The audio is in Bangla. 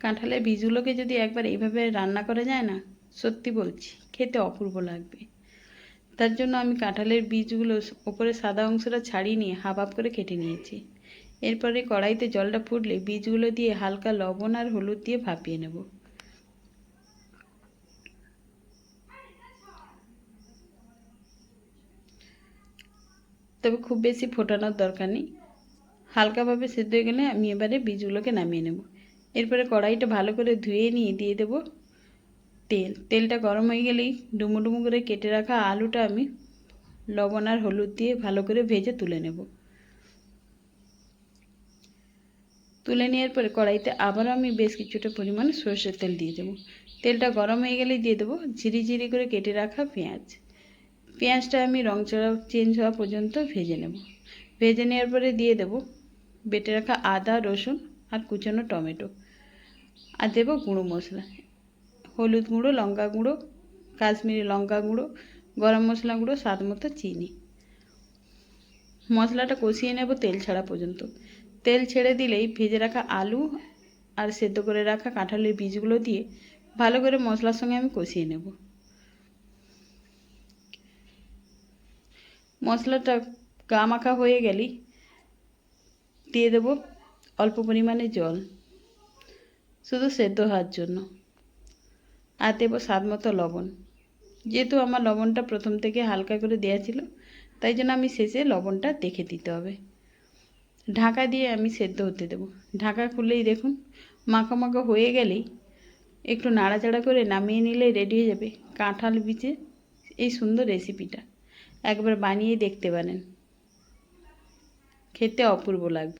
কাঁঠালের বীজগুলোকে যদি একবার এইভাবে রান্না করা যায় না, সত্যি বলছি খেতে অপূর্ব লাগবে। তার জন্য আমি কাঁঠালের বীজগুলো ওপরে সাদা অংশটা ছাড়িয়ে নিয়ে হাফ হাফ করে কেটে নিয়েছি। এরপরে কড়াইতে জলটা ফুটলে বীজগুলো দিয়ে হালকা লবণ আর হলুদ দিয়ে ভাপিয়ে নেব। তবে খুব বেশি ফোটানোর দরকার নেই, হালকাভাবে সেদ্ধ হয়ে গেলে আমি এবারে বীজগুলোকে নামিয়ে নেব। এরপরে কড়াইটা ভালো করে ধুয়ে নিয়ে দিয়ে দেব তেলটা গরম হয়ে গেলেই ডুমো ডুমো করে কেটে রাখা আলুটা আমি লবণ আর হলুদ দিয়ে ভালো করে ভেজে তুলে নেব। তুলে নেওয়ার পরে কড়াইতে আবারও আমি বেশ কিছুটা পরিমাণ সরষের তেল দিয়ে দেবো। তেলটা গরম হয়ে গেলেই দিয়ে দেবো ঝিরি করে কেটে রাখা পেঁয়াজ। পেঁয়াজটা আমি রং চেঞ্জ হওয়া পর্যন্ত ভেজে নেব। ভেজে নেওয়ার পরে দিয়ে দেব বেটে রাখা আদা রসুন আর কুচানো টমেটো, আর দেবো গুঁড়ো মশলা, হলুদ গুঁড়ো, লঙ্কা গুঁড়ো, কাশ্মীরি লঙ্কা গুঁড়ো, গরম মশলা গুঁড়ো, স্বাদ মতো চিনি। মশলাটা কষিয়ে নেব তেল ছাড়া পর্যন্ত। তেল ছেড়ে দিলেই ভেজে রাখা আলু আর সেদ্ধ করে রাখা কাঁঠালের বীজগুলো দিয়ে ভালো করে মশলার সঙ্গে আমি কষিয়ে নেব। মশলাটা গা মাখা হয়ে গেলেই দিয়ে দেব অল্প পরিমাণে জল, শুধু সেদ্ধ হওয়ার জন্য, আর দেবো স্বাদ মতো লবণ। যেহেতু আমার লবণটা প্রথম থেকে হালকা করে দেওয়া ছিল, তাই জন্য আমি শেষে লবণটা দেখে দিতে হবে। ঢাকা দিয়ে আমি সেদ্ধ হতে দেব। ঢাকা খুললেই দেখুন মাখা মাখা হয়ে গেলেই একটু নাড়াচাড়া করে নামিয়ে নিলেই রেডি হয়ে যাবে কাঁঠাল বীজে এই সুন্দর রেসিপিটা। একবার বানিয়ে দেখতে পারেন, খেতে অপূর্ব লাগবে।